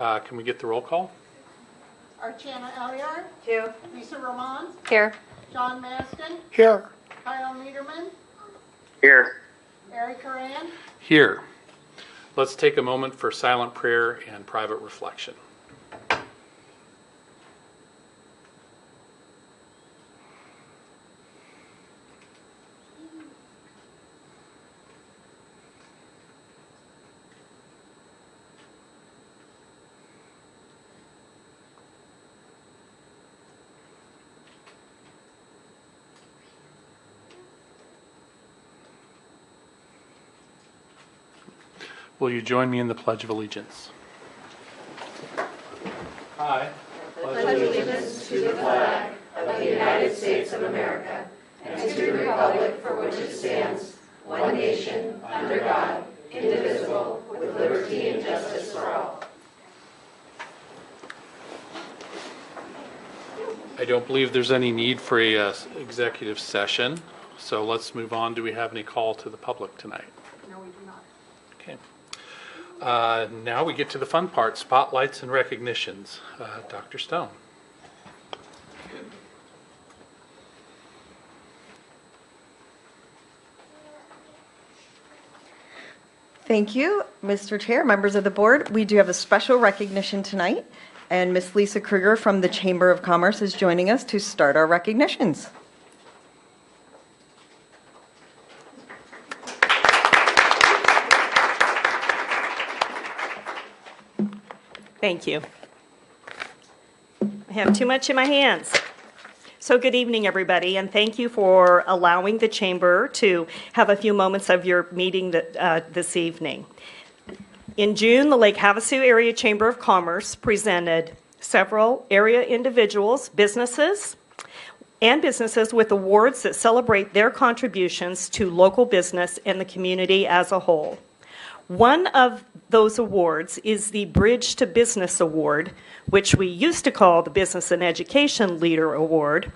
Can we get the roll call? Archana Eliar. Here. Lisa Roman. Here. John Maston. Here. Kyle Niederman. Here. Eric Coran. Here. Let's take a moment for silent prayer and private reflection. Will you join me in the Pledge of Allegiance? I pledge allegiance to the flag of the United States of America and to the republic for which it stands, one nation, under God, indivisible, with liberty and justice for all. I don't believe there's any need for a executive session, so let's move on. Do we have any call to the public tonight? No, we do not. Okay. Now we get to the fun part, spotlights and recognitions. Dr. Stone. Thank you, Mr. Chair, members of the board. We do have a special recognition tonight, and Ms. Lisa Kruger from the Chamber of Commerce is joining us to start our recognitions. Thank you. I have too much in my hands. So good evening, everybody, and thank you for allowing the Chamber to have a few moments of your meeting this evening. In June, the Lake Havasu Area Chamber of Commerce presented several area individuals, businesses with awards that celebrate their contributions to local business and the community as a whole. One of those awards is the Bridge to Business Award, which we used to call the Business and Education Leader Award,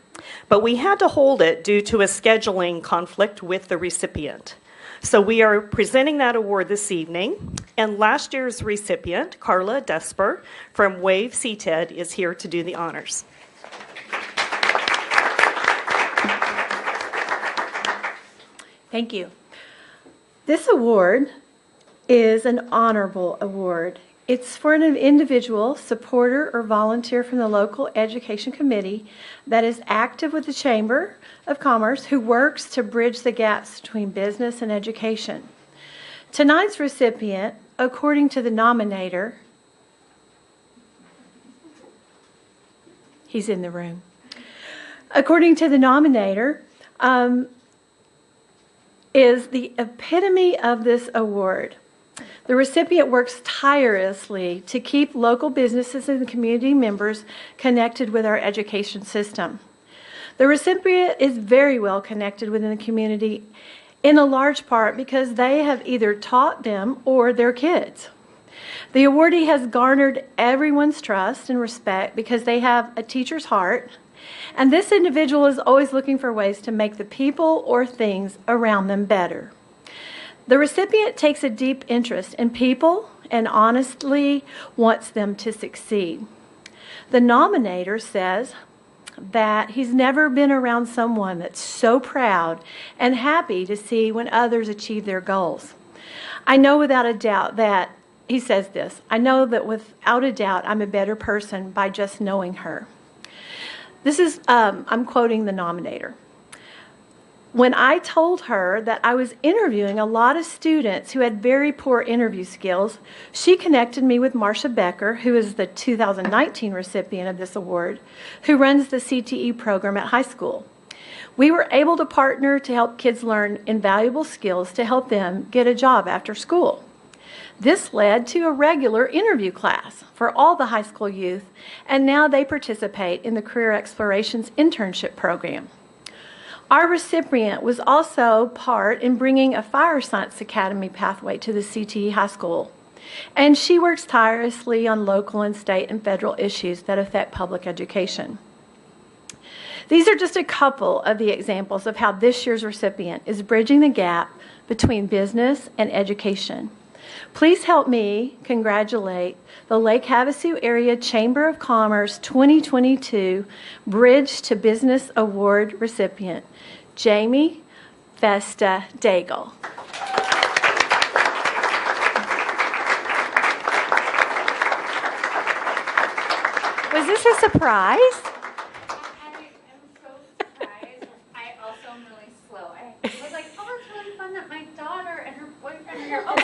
but we had to hold it due to a scheduling conflict with the recipient. So we are presenting that award this evening, and last year's recipient, Carla Desper from Wave CTED, is here to do the honors. Thank you. This award is an honorable award. It's for an individual, supporter, or volunteer from the local education committee that is active with the Chamber of Commerce who works to bridge the gaps between business and education. Tonight's recipient, according to the nominator, he's in the room. According to the nominator, is the epitome of this award. The recipient works tirelessly to keep local businesses and community members connected with our education system. The recipient is very well connected within the community, in a large part because they have either taught them or their kids. The awardee has garnered everyone's trust and respect because they have a teacher's heart, and this individual is always looking for ways to make the people or things around them better. The recipient takes a deep interest in people and honestly wants them to succeed. The nominator says that he's never been around someone that's so proud and happy to see when others achieve their goals. I know without a doubt that, he says this, I know that without a doubt I'm a better person by just knowing her. This is, I'm quoting the nominator. When I told her that I was interviewing a lot of students who had very poor interview skills, she connected me with Marcia Becker, who is the 2019 recipient of this award, who runs the CTE program at high school. We were able to partner to help kids learn invaluable skills to help them get a job after school. This led to a regular interview class for all the high school youth, and now they participate in the Career Explorations internship program. Our recipient was also part in bringing a Fire Science Academy pathway to the CTE High School, and she works tirelessly on local and state and federal issues that affect public education. These are just a couple of the examples of how this year's recipient is bridging the gap between business and education. Please help me congratulate the Lake Havasu Area Chamber of Commerce 2022 Bridge to Business Award recipient, Jamie Vesta Daigle. Was this a surprise? I am so surprised. I also am really slow. I was like, oh, it's really fun that my daughter and her boyfriend are here. Oh,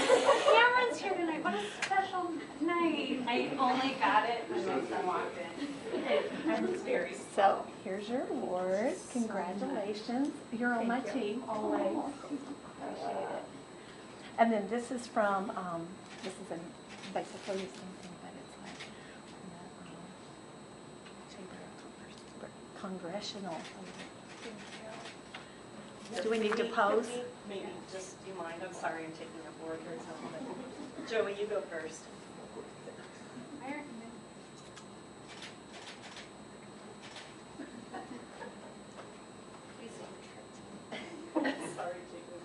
Cameron's here tonight. What a special night. I only got it when my son walked in. I'm very So here's your award. Congratulations. You're on my team always. Appreciate it. And then this is from, this is basically the same thing, but it's like the Chamber of Commerce Congressional. Do we need to pose? Maybe just, do you mind? I'm sorry I'm taking up work or something. Joey, you go first. Sorry, Jacob.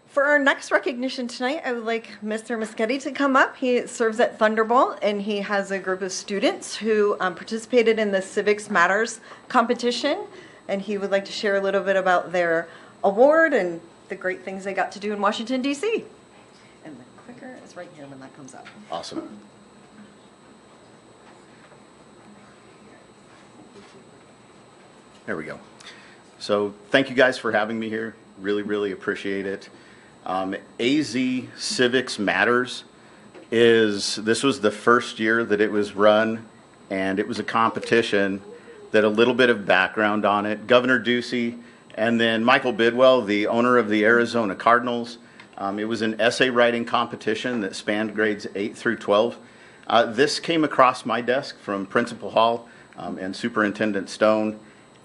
For our next recognition tonight, I would like Mr. Muschetti to come up. He serves at Thunderbolt, and he has a group of students who participated in the Civics Matters competition, and he would like to share a little bit about their award and the great things they got to do in Washington, D.C. And the clicker is right here when that comes up. Awesome. There we go. So thank you guys for having me here. Really, really appreciate it. AZ Civics Matters this was the first year that it was run, and it was a competition that a little bit of background on it. Governor Ducey and then Michael Bidwell, the owner of the Arizona Cardinals. It was an essay writing competition that spanned grades 8 through 12. This came across my desk from Principal Hall and Superintendent Stone.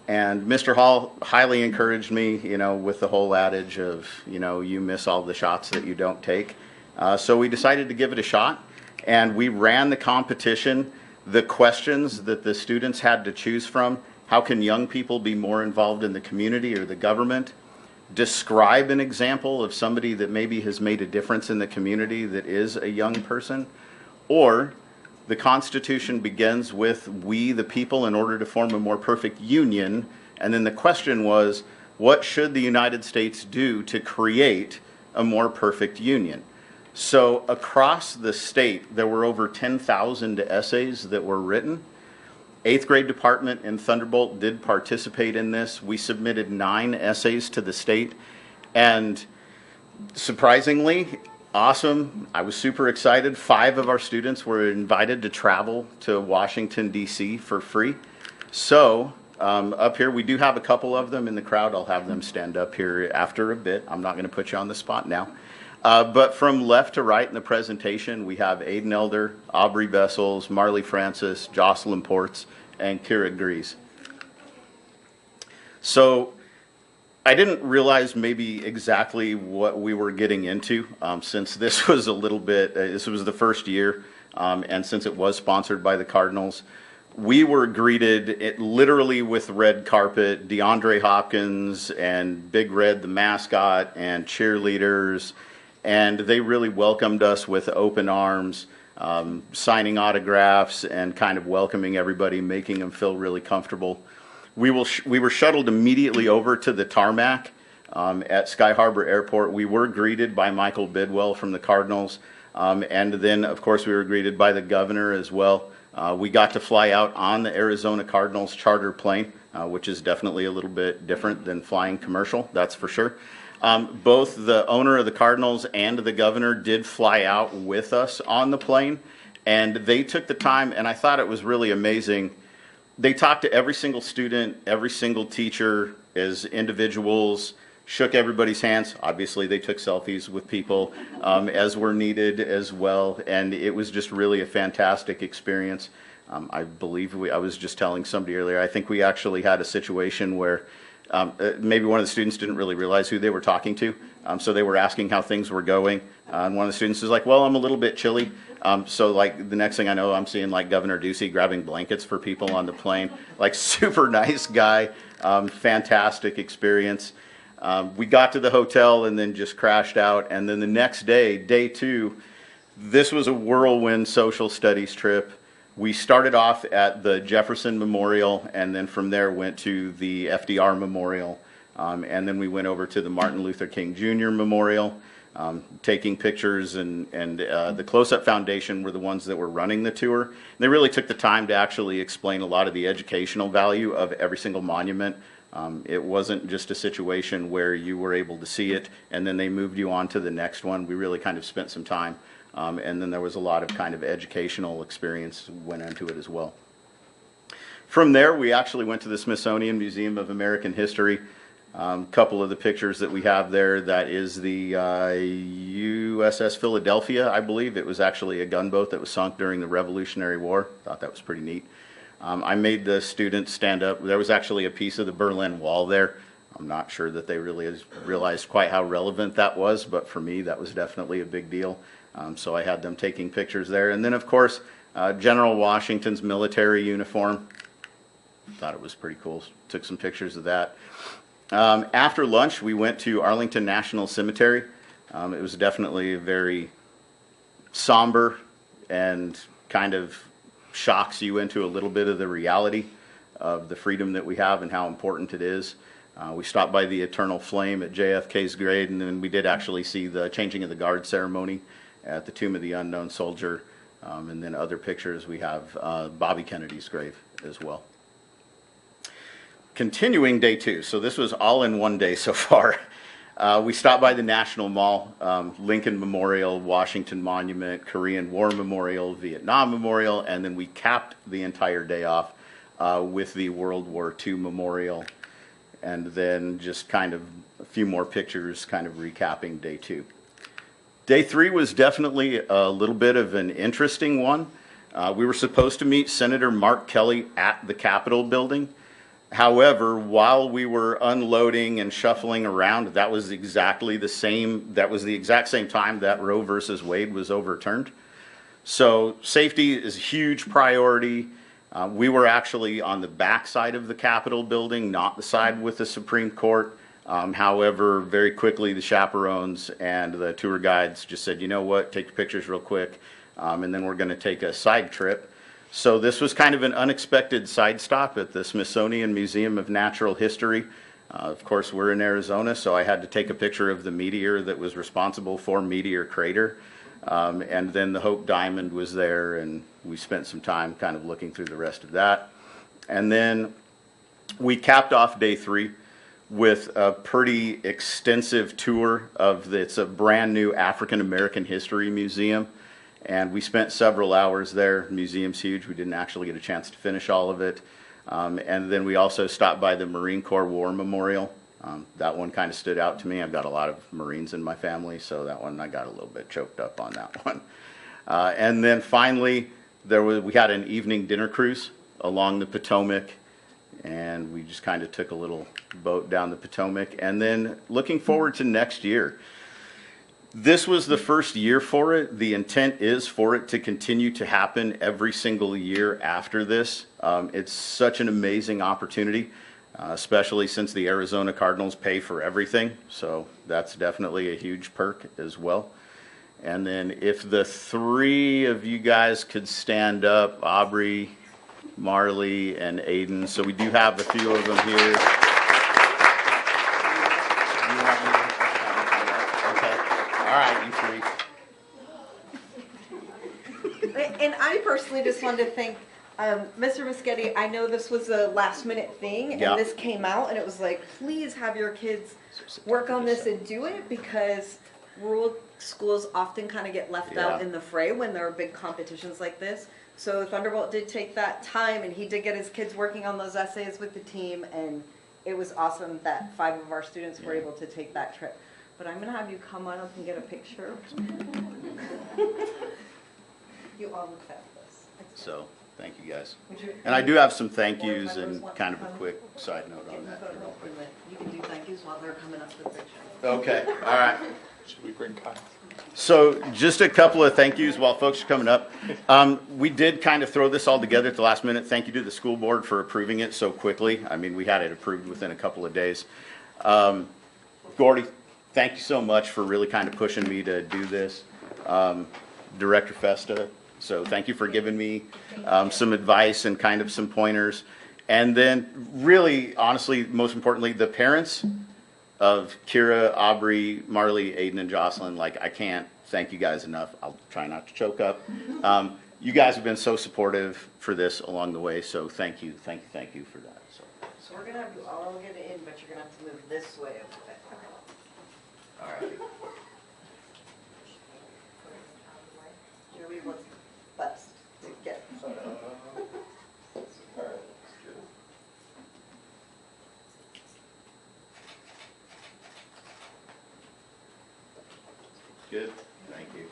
And Mr. Hall highly encouraged me, with the whole adage of, you miss all the shots that you don't take. So we decided to give it a shot, and we ran the competition. The questions that the students had to choose from: how can young people be more involved in the community or the government? Describe an example of somebody that maybe has made a difference in the community that is a young person. Or the Constitution begins with "we the people" in order to form a more perfect union. And then the question was, what should the United States do to create a more perfect union? So across the state, there were over 10,000 essays that were written. 8th grade department in Thunderbolt did participate in this. We submitted 9 essays to the state, and surprisingly, awesome. I was super excited. 5 of our students were invited to travel to Washington, D.C. for free. So up here, we do have a couple of them in the crowd. I'll have them stand up here after a bit. I'm not going to put you on the spot now. But from left to right in the presentation, we have Aiden Elder, Aubrey Vessels, Marley Francis, Jocelyn Ports, and Kira Grease. So I didn't realize maybe exactly what we were getting into, since this was this was the first year, and since it was sponsored by the Cardinals. We were greeted literally with red carpet, DeAndre Hopkins and Big Red, the mascot, and cheerleaders, and they really welcomed us with open arms, signing autographs and kind of welcoming everybody, making them feel really comfortable. We were shuttled immediately over to the tarmac at Sky Harbor Airport. We were greeted by Michael Bidwell from the Cardinals, and then, of course, we were greeted by the governor as well. We got to fly out on the Arizona Cardinals charter plane, which is definitely a little bit different than flying commercial, that's for sure. Both the owner of the Cardinals and the governor did fly out with us on the plane, and they took the time, and I thought it was really amazing. They talked to every single student, every single teacher as individuals, shook everybody's hands. Obviously, they took selfies with people as were needed as well, and it was just really a fantastic experience. I believe I was just telling somebody earlier, I think we actually had a situation where maybe one of the students didn't really realize who they were talking to, so they were asking how things were going. And one of the students was like, well, I'm a little bit chilly. So like the next thing I know, I'm seeing like Governor Ducey grabbing blankets for people on the plane. Like super nice guy, fantastic experience. We got to the hotel and then just crashed out. And then the next day, day 2, this was a whirlwind social studies trip. We started off at the Jefferson Memorial, and then from there went to the FDR Memorial, and then we went over to the Martin Luther King Jr. Memorial, taking pictures, and the Close-Up Foundation were the ones that were running the tour. And they really took the time to actually explain a lot of the educational value of every single monument. It wasn't just a situation where you were able to see it and then they moved you on to the next one. We really kind of spent some time. And then there was a lot of kind of educational experience went into it as well. From there, we actually went to the Smithsonian Museum of American History. A couple of the pictures that we have there, that is the USS Philadelphia, I believe. It was actually a gunboat that was sunk during the Revolutionary War. Thought that was pretty neat. I made the students stand up. There was actually a piece of the Berlin Wall there. I'm not sure that they really realized quite how relevant that was, but for me, that was definitely a big deal. So I had them taking pictures there. And then, of course, General Washington's military uniform. Thought it was pretty cool. Took some pictures of that. After lunch, we went to Arlington National Cemetery. It was definitely very somber and kind of shocks you into a little bit of the reality of the freedom that we have and how important it is. We stopped by the Eternal Flame at JFK's grave, and then we did actually see the changing of the guard ceremony at the Tomb of the Unknown Soldier, and then other pictures. We have Bobby Kennedy's grave as well. Continuing day 2, so this was all in one day so far. We stopped by the National Mall, Lincoln Memorial, Washington Monument, Korean War Memorial, Vietnam Memorial, and then we capped the entire day off with the World War II Memorial, and then just kind of a few more pictures kind of recapping day 2. Day 3 was definitely a little bit of an interesting one. We were supposed to meet Senator Mark Kelly at the Capitol building. However, while we were unloading and shuffling around, that was the exact same time that Roe versus Wade was overturned. So safety is a huge priority. We were actually on the back side of the Capitol building, not the side with the Supreme Court. However, very quickly the chaperones and the tour guides just said, you know what, take your pictures real quick, and then we're going to take a side trip. So this was kind of an unexpected side stop at the Smithsonian Museum of Natural History. Of course, we're in Arizona, so I had to take a picture of the meteor that was responsible for Meteor Crater. And then the Hope Diamond was there, and we spent some time kind of looking through the rest of that. And then we capped off day 3 with a pretty extensive tour of it's a brand new African American History Museum. And we spent several hours there. The museum's huge. We didn't actually get a chance to finish all of it. And then we also stopped by the Marine Corps War Memorial. That one kind of stood out to me. I've got a lot of Marines in my family, so that one I got a little bit choked up on that one. And then finally, we had an evening dinner cruise along the Potomac, and we just kind of took a little boat down the Potomac. And then looking forward to next year. This was the first year for it. The intent is for it to continue to happen every single year after this. It's such an amazing opportunity, especially since the Arizona Cardinals pay for everything. So that's definitely a huge perk as well. And then if the 3 of you guys could stand up, Aubrey, Marley, and Aiden. So we do have a few of them here. All right, you 3. And I personally just wanted to thank Mr. Muschietti. I know this was a last minute thing, and Yeah. this came out, and it was like, please have your kids work on this and do it, because rural schools often kind of get left out Yeah. in the fray when there are big competitions like this. So Thunderbolt did take that time, and he did get his kids working on those essays with the team, and it was awesome that 5 of our students were able to take that trip. But I'm going to have you come on up and get a picture. You all look fabulous. So Thank you, guys. And I do have some thank yous and kind of a quick side note on that. You can do thank yous while they're coming up with pictures. Okay, all right. Should we bring Kyle? So just a couple of thank yous while folks are coming up. We did kind of throw this all together at the last minute. Thank you to the school board for approving it so quickly. I mean, we had it approved within a couple of days. Gordy, thank you so much for really kind of pushing me to do this. Director Festa, so thank you for giving me some advice and kind of some pointers. And then really, honestly, most importantly, the parents of Kira, Aubrey, Marley, Aiden, and Jocelyn. Like, I can't thank you guys enough. I'll try not to choke up. You guys have been so supportive for this along the way, so thank you for that. So we're gonna have you all get in, but you're gonna have to move this way a bit. All right. Joey wants best to get a photo. Good. Thank you.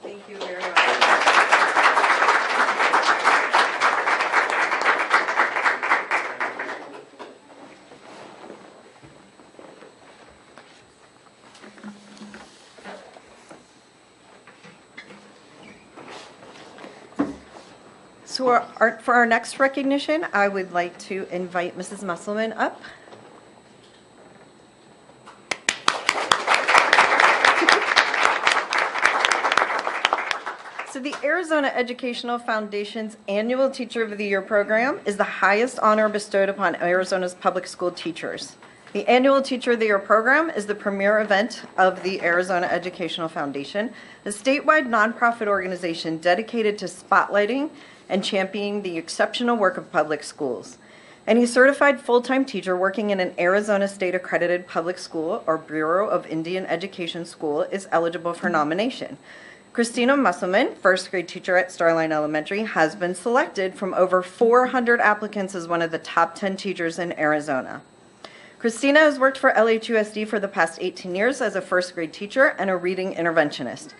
Thank you very much. So for our next recognition, I would like to invite Mrs. Musselman up. So the Arizona Educational Foundation's Annual Teacher of the Year program is the highest honor bestowed upon Arizona's public school teachers. The Annual Teacher of the Year program is the premier event of the Arizona Educational Foundation, a statewide nonprofit organization dedicated to spotlighting and championing the exceptional work of public schools. Any certified full-time teacher working in an Arizona state-accredited public school or Bureau of Indian Education school is eligible for nomination. Christina Musselman, first grade teacher at Starline Elementary, has been selected from over 400 applicants as one of the top 10 teachers in Arizona. Christina has worked for LHUSD for the past 18 years as a first grade teacher and a reading interventionist.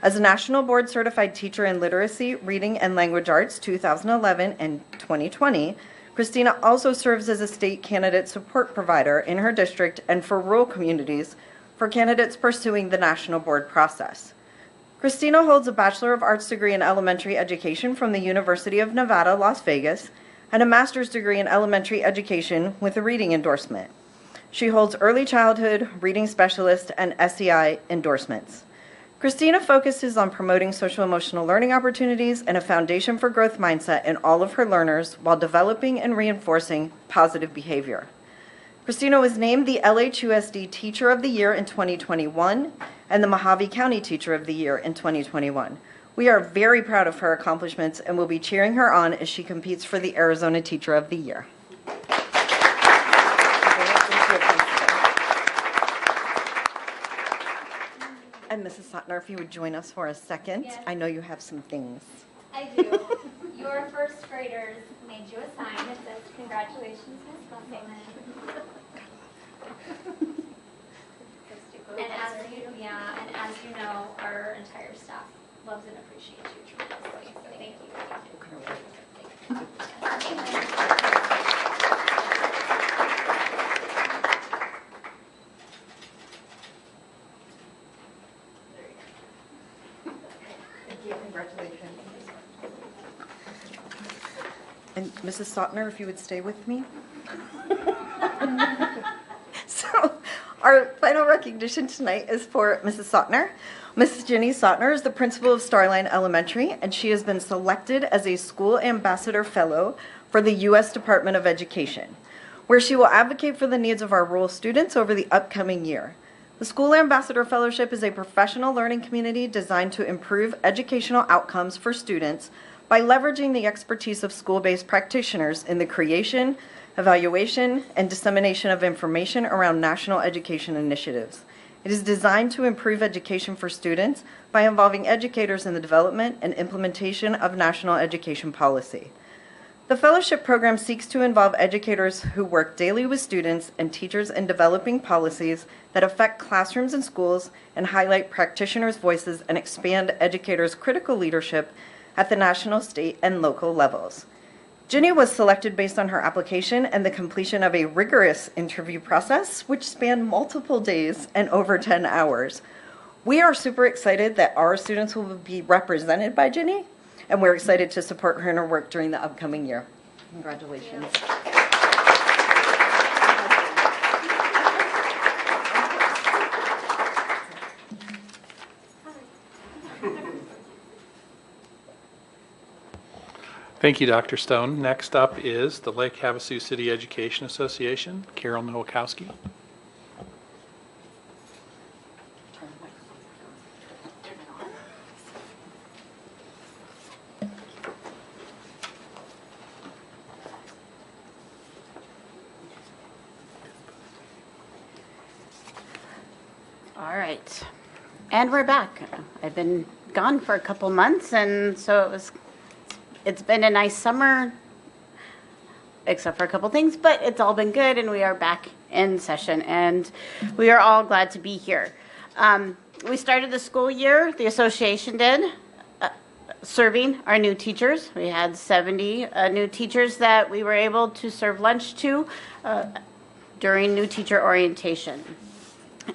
As a National Board Certified Teacher in Literacy, Reading, and Language Arts 2011 and 2020, Christina also serves as a state candidate support provider in her district and for rural communities for candidates pursuing the National Board process. Christina holds a Bachelor of Arts degree in elementary education from the University of Nevada, Las Vegas, and a master's degree in elementary education with a reading endorsement. She holds early childhood, reading specialist, and SEI endorsements. Christina focuses on promoting social emotional learning opportunities and a foundation for growth mindset in all of her learners while developing and reinforcing positive behavior. Christina was named the LHUSD Teacher of the Year in 2021 and the Mojave County Teacher of the Year in 2021. We are very proud of her accomplishments and will be cheering her on as she competes for the Arizona Teacher of the Year. And Mrs. Sotner, if you would join us for a second. Yes. I know you have some things. I do. Your first graders made you a sign that says, "Congratulations, Miss Musselman." And as you know, our entire staff loves and appreciates you tremendously. So thank you. Thank you. Congratulations. And Mrs. Sotner, if you would stay with me. So, our final recognition tonight is for Mrs. Sotner. Mrs. Jenny Sotner is the principal of Starline Elementary, and she has been selected as a School Ambassador Fellow for the U.S. Department of Education, where she will advocate for the needs of our rural students over the upcoming year. The School Ambassador Fellowship is a professional learning community designed to improve educational outcomes for students by leveraging the expertise of school-based practitioners in the creation, evaluation, and dissemination of information around national education initiatives. It is designed to improve education for students by involving educators in the development and implementation of national education policy. The fellowship program seeks to involve educators who work daily with students and teachers in developing policies that affect classrooms and schools and highlight practitioners' voices and expand educators' critical leadership at the national, state, and local levels. Ginny was selected based on her application and the completion of a rigorous interview process, which spanned multiple days and over 10 hours. We are super excited that our students will be represented by Ginny, and we're excited to support her in her work during the upcoming year. Congratulations. Thank you, Dr. Stone. Next up is the Lake Havasu City Education Association, Carol Nowakowski. All right, and we're back. I've been gone for a couple months, and so it's been a nice summer, except for a couple things, but it's all been good, and we are back in session, and we are all glad to be here. We started the school year, the association did, serving our new teachers. We had 70 new teachers that we were able to serve lunch to during new teacher orientation.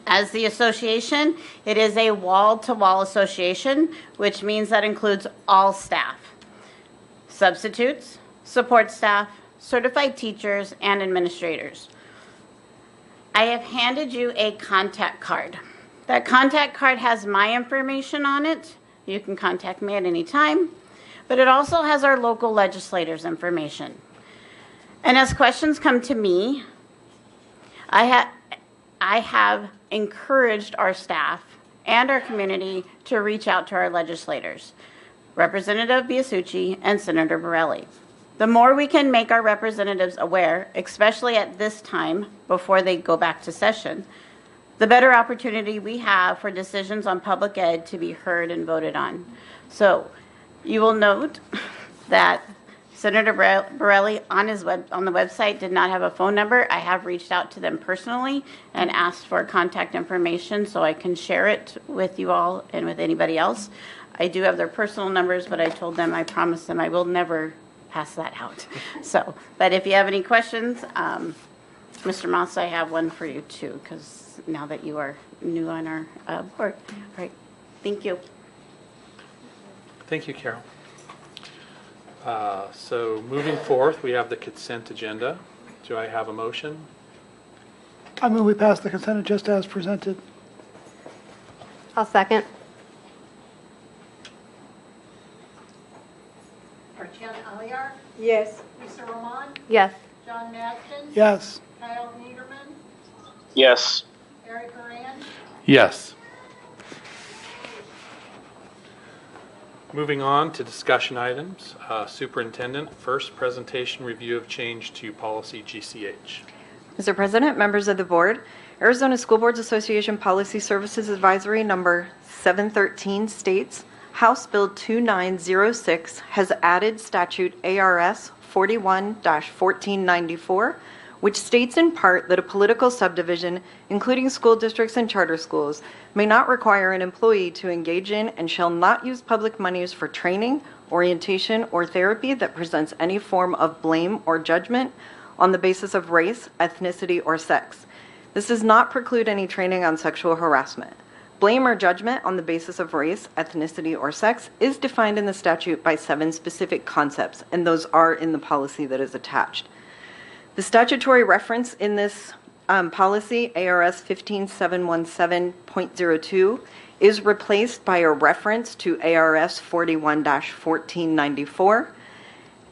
As the association, it is a wall-to-wall association, which means that includes all staff. Substitutes, support staff, certified teachers, and administrators. I have handed you a contact card. That contact card has my information on it. You can contact me at any time, but it also has our local legislators' information. And as questions come to me, I have encouraged our staff and our community to reach out to our legislators. Representative Biasucci and Senator Borelli. The more we can make our representatives aware, especially at this time before they go back to session, the better opportunity we have for decisions on public ed to be heard and voted on. So you will note that Senator Borelli on the website did not have a phone number. I have reached out to them personally and asked for contact information so I can share it with you all and with anybody else. I do have their personal numbers, but I told them, I promised them I will never pass that out. So, but if you have any questions, Mr. Moss, I have one for you too, because now that you are new on our board. All right, thank you. Thank you, Carol. So moving forth, we have the consent agenda. Do I have a motion? I move we pass the consent agenda as presented. I'll second. Archana Aliyar, Yes. Lisa Roman, Yes. John Maston, Yes. Kyle Niederman, Yes. Eric Moran, Yes. Moving on to discussion items. Superintendent, first presentation review of change to policy GCH. Mr. President, members of the board, Arizona School Boards Association Policy Services Advisory number 713 states, House Bill 2906 has added statute ARS 41-1494, which states in part that a political subdivision, including school districts and charter schools, may not require an employee to engage in and shall not use public monies for training, orientation, or therapy that presents any form of blame or judgment on the basis of race, ethnicity, or sex. This does not preclude any training on sexual harassment. Blame or judgment on the basis of race, ethnicity, or sex is defined in the statute by 7 specific concepts, and those are in the policy that is attached. The statutory reference in this policy, ARS 15717.02, is replaced by a reference to ARS 41-1494.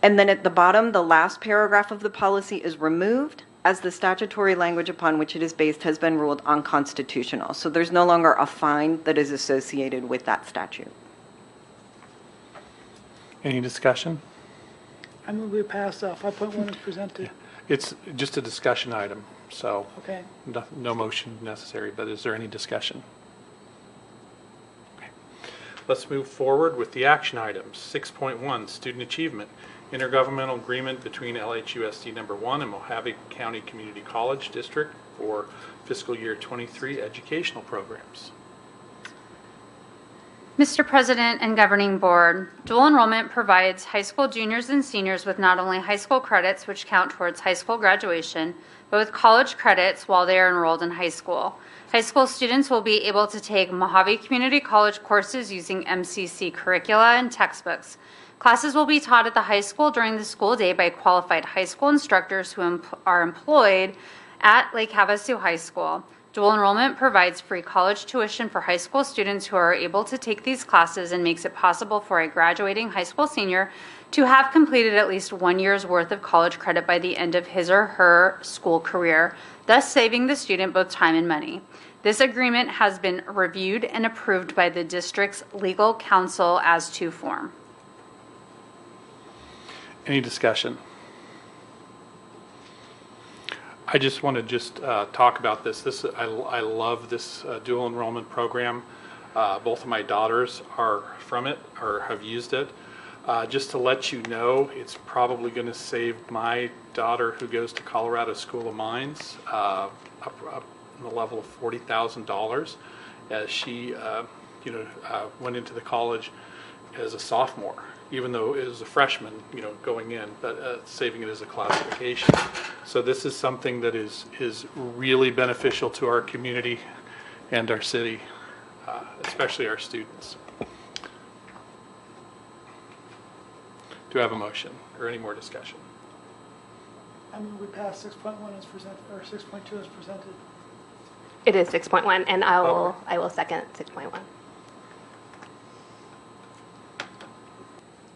And then at the bottom, the last paragraph of the policy is removed as the statutory language upon which it is based has been ruled unconstitutional. So there's no longer a fine that is associated with that statute. Any discussion? I move we pass 5.1 as presented. It's just a discussion item, so Okay. no motion necessary, but is there any discussion? Okay. Let's move forward with the action items. 6.1, student achievement. Intergovernmental agreement between LHUSD number 1 and Mojave County Community College District for fiscal year 23 educational programs. Mr. President and Governing Board, dual enrollment provides high school juniors and seniors with not only high school credits, which count towards high school graduation, but with college credits while they are enrolled in high school. High school students will be able to take Mojave Community College courses using MCC curricula and textbooks. Classes will be taught at the high school during the school day by qualified high school instructors who are employed at Lake Havasu High School. Dual enrollment provides free college tuition for high school students who are able to take these classes and makes it possible for a graduating high school senior to have completed at least 1 year's worth of college credit by the end of his or her school career, thus saving the student both time and money. This agreement has been reviewed and approved by the district's legal counsel as to form. Any discussion? I just want to talk about this. I love this dual enrollment program. Both of my daughters are from it or have used it. Just to let you know, it's probably going to save my daughter, who goes to Colorado School of Mines, up in the level of $40,000 as she went into the college as a sophomore, even though it was a freshman, going in, but saving it as a classification. So this is something that is really beneficial to our community and our city, especially our students. Do I have a motion or any more discussion? I move we pass 6.1 as presented, or 6.2 as presented. It is 6.1, and I will second 6.1.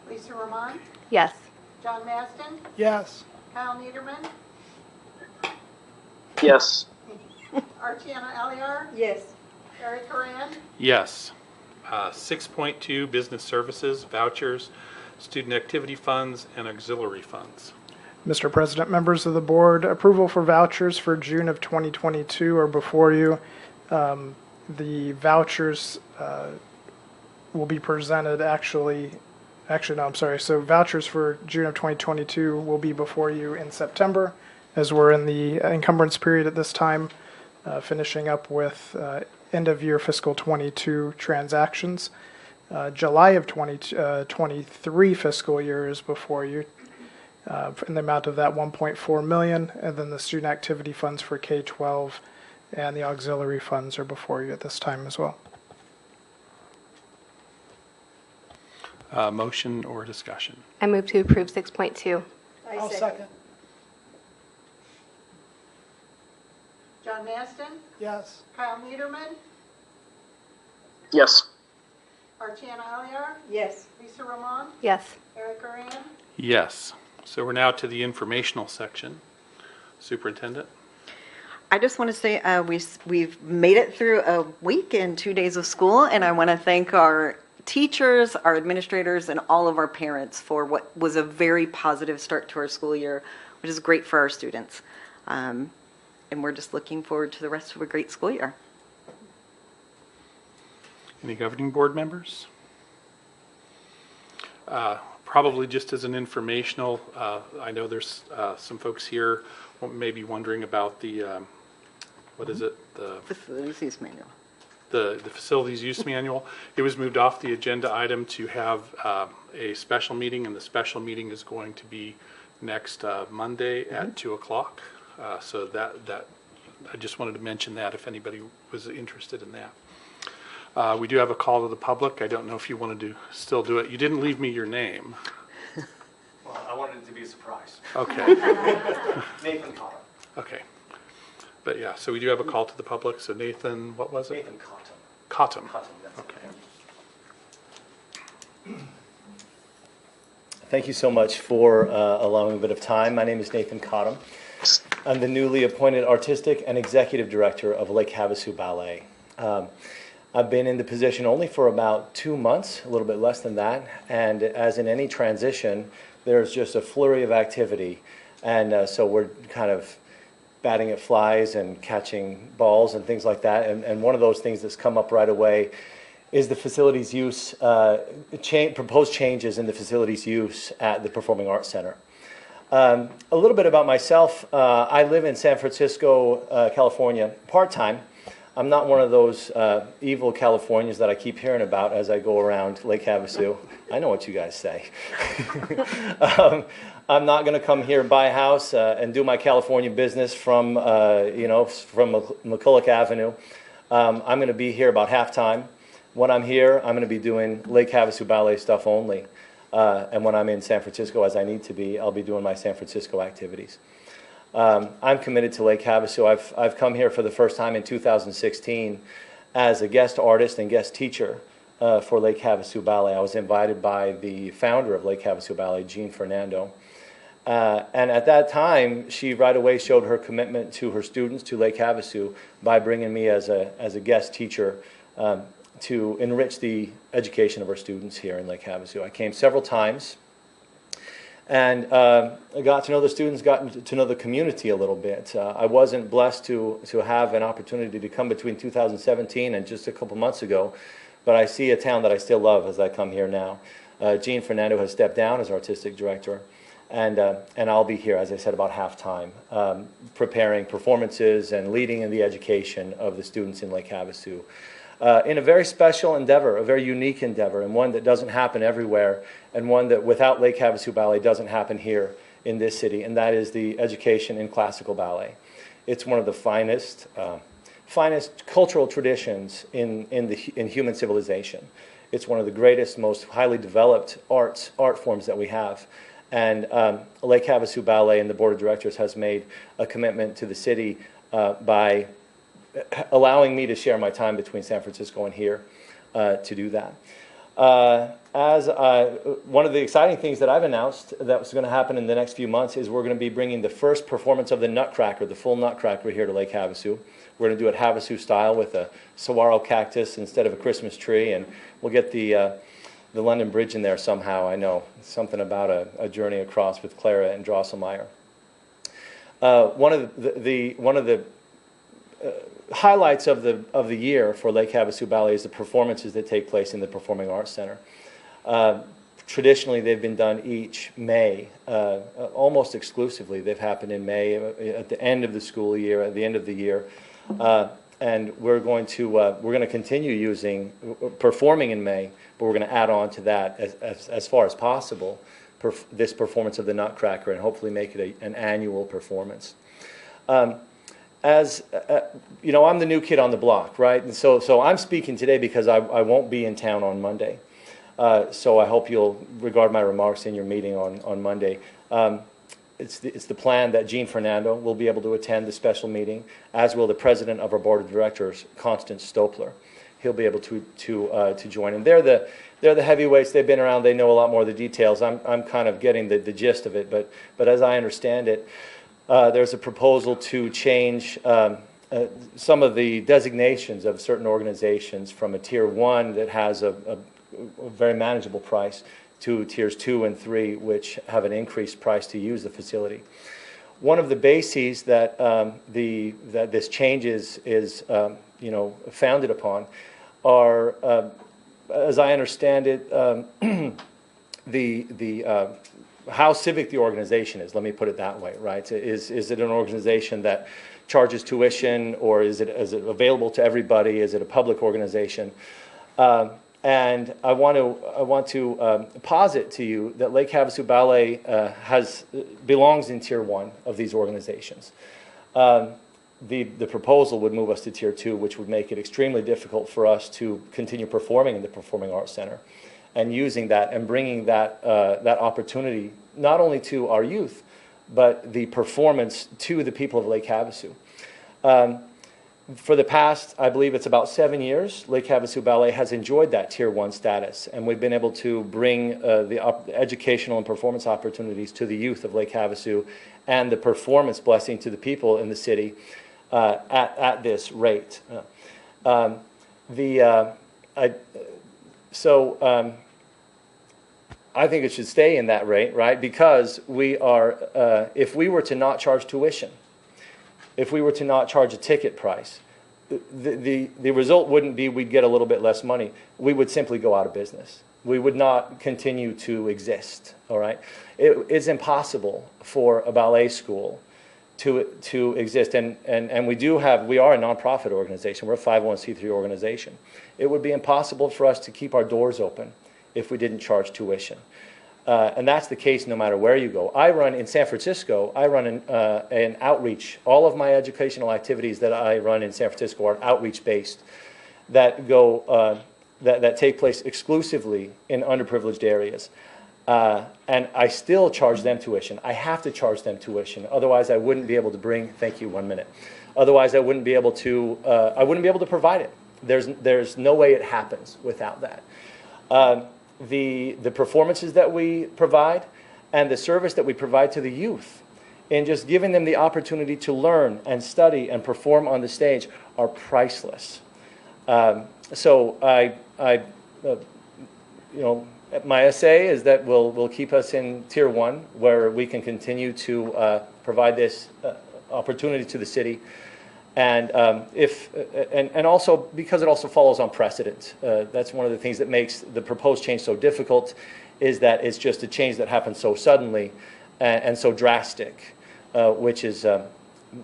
Lisa Roman, Yes. John Maston, Yes. Kyle Niederman, Yes. Archiana Alliar, Yes. Eric Horan, Yes. 6.2, business services, vouchers, student activity funds, and auxiliary funds. Mr. President, members of the board, approval for vouchers for June of 2022 are before you. The vouchers will be presented So vouchers for June of 2022 will be before you in September, as we're in the encumbrance period at this time, finishing up with end of year fiscal 22 transactions. July of 2023 fiscal year is before you, in the amount of that 1.4 million, and then the student activity funds for K-12 and the auxiliary funds are before you at this time as well. Motion or discussion? I move to approve 6.2. I'll second. John Maston, Yes. Kyle Niederman, Yes. Archiana Alliar, Yes. Lisa Roman, Yes. Eric Horan, Yes. So we're now to the informational section. Superintendent? I just want to say we've made it through a week and 2 days of school, and I want to thank our teachers, our administrators, and all of our parents for what was a very positive start to our school year, which is great for our students. And we're just looking forward to the rest of a great school year. Any governing board members? Probably just as an informational, I know there's some folks here maybe wondering about the, what is it? The Facilities use manual. the facilities use manual. It was moved off the agenda item to have a special meeting, and the special meeting is going to be next Monday at 2 o'clock. So that I just wanted to mention that if anybody was interested in that. We do have a call to the public. I don't know if you wanted to still do it. You didn't leave me your name. Well, I wanted it to be a surprise. Okay. Nathan Cotton. Okay. But yeah, so we do have a call to the public. So Nathan, what was it? Nathan Cotton. Cotton. Cotton, that's it. Okay. Thank you so much for allowing a bit of time. My name is Nathan Cotton. I'm the newly appointed Artistic and Executive Director of Lake Havasu Ballet. I've been in the position only for about 2 months, a little bit less than that, and as in any transition, there's just a flurry of activity, and so we're kind of batting at flies and catching balls and things like that, and one of those things that's come up right away is the facilities use, proposed changes in the facilities use at the Performing Arts Center. A little bit about myself. I live in San Francisco, California, part-time. I'm not one of those evil Californians that I keep hearing about as I go around Lake Havasu. I know what you guys say. I'm not going to come here, buy a house, and do my California business from McCulloch Avenue. I'm going to be here about half-time. When I'm here, I'm going to be doing Lake Havasu Ballet stuff only. And when I'm in San Francisco, as I need to be, I'll be doing my San Francisco activities. I'm committed to Lake Havasu. I've come here for the first time in 2016 as a guest artist and guest teacher for Lake Havasu Ballet. I was invited by the founder of Lake Havasu Ballet, Jean Fernando. And at that time, she right away showed her commitment to her students, to Lake Havasu, by bringing me as a guest teacher to enrich the education of our students here in Lake Havasu. I came several times and I got to know the students, got to know the community a little bit. I wasn't blessed to have an opportunity to come between 2017 and just a couple months ago, but I see a town that I still love as I come here now. Jean Fernando has stepped down as artistic director. And I'll be here, as I said, about half-time, preparing performances and leading in the education of the students in Lake Havasu. In a very special endeavor, a very unique endeavor, and one that doesn't happen everywhere, and one that without Lake Havasu Ballet doesn't happen here in this city, and that is the education in classical ballet. It's one of the finest cultural traditions in human civilization. It's one of the greatest, most highly developed art forms that we have. And Lake Havasu Ballet and the Board of Directors has made a commitment to the city by allowing me to share my time between San Francisco and here to do that. One of the exciting things that I've announced that's going to happen in the next few months is we're going to be bringing the first performance of the Nutcracker, the full Nutcracker, here to Lake Havasu. We're going to do it Havasu style with a saguaro cactus instead of a Christmas tree, and we'll get the London Bridge in there somehow. I know something about a journey across with Clara and Drosselmeyer. One of the highlights of the year for Lake Havasu Ballet is the performances that take place in the Performing Arts Center. Traditionally, they've been done each May, almost exclusively. They've happened in May at the end of the school year, at the end of the year. And we're going to continue performing in May, but we're going to add on to that as far as possible this performance of the Nutcracker and hopefully make it an annual performance. As you know, I'm the new kid on the block, right? And so I'm speaking today because I won't be in town on Monday. So I hope you'll regard my remarks in your meeting on Monday. It's the plan that Jean Fernando will be able to attend the special meeting, as will the president of our board of directors, Constance Stopler. He'll be able to join. And they're the heavyweights. They've been around. They know a lot more of the details. I'm kind of getting the gist of it. But as I understand it, there's a proposal to change some of the designations of certain organizations from a tier 1 that has a very manageable price to tiers 2 and 3, which have an increased price to use the facility. One of the bases that that this change is founded upon are, as I understand it, how civic the organization is. Let me put it that way, right? Is it an organization that charges tuition, or is it available to everybody? Is it a public organization? And I want to posit to you that Lake Havasu Ballet belongs in Tier 1 of these organizations. The proposal would move us to Tier 2, which would make it extremely difficult for us to continue performing in the Performing Arts Center, and using that and bringing that opportunity not only to our youth, but the performance to the people of Lake Havasu. For the past, I believe it's about 7 years, Lake Havasu Ballet has enjoyed that Tier 1 status, and we've been able to bring the educational and performance opportunities to the youth of Lake Havasu and the performance blessing to the people in the city at this rate. I think it should stay in that rate, right? Because we are, if we were to not charge tuition, if we were to not charge a ticket price, the result wouldn't be we'd get a little bit less money. We would simply go out of business. We would not continue to exist, all right? It's impossible for a ballet school to exist. And we are a nonprofit organization. We're a 501c3 organization. It would be impossible for us to keep our doors open if we didn't charge tuition. And that's the case no matter where you go. In San Francisco, I run an outreach. All of my educational activities that I run in San Francisco are outreach-based that that take place exclusively in underprivileged areas. And I still charge them tuition. I have to charge them tuition. Otherwise, I wouldn't be able to thank you, 1 minute. Otherwise, I wouldn't be able to provide it. There's no way it happens without that. The performances that we provide and the service that we provide to the youth in just giving them the opportunity to learn and study and perform on the stage are priceless. So my essay is that will keep us in Tier 1, where we can continue to provide this opportunity to the city. And and also because it also follows on precedent. That's one of the things that makes the proposed change so difficult, is that it's just a change that happens so suddenly and so drastic, which is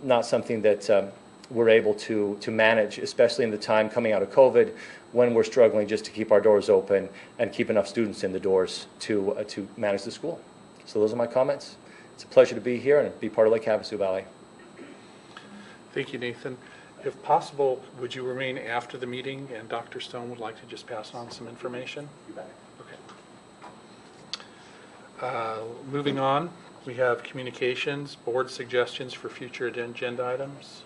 not something that we're able to manage, especially in the time coming out of COVID, when we're struggling just to keep our doors open and keep enough students in the doors to manage the school. So those are my comments. It's a pleasure to be here and be part of Lake Havasu Valley. Thank you, Nathan. If possible, would you remain after the meeting, and Dr. Stone would like to just pass on some information? You bet. Okay. Moving on, we have communications, board suggestions for future agenda items.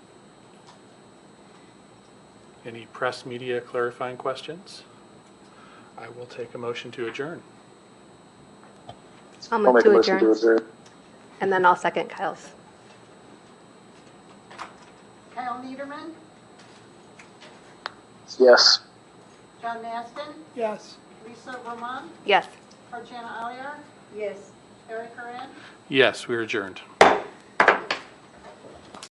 Any press, media clarifying questions? I will take a motion to adjourn. I'll move to adjourn. And then I'll second Kyle's. Kyle Niederman, Yes. John Maston, Yes. Lisa Vermont, Yes. Archana Alliar, Yes. Eric Coran. Yes, we are adjourned.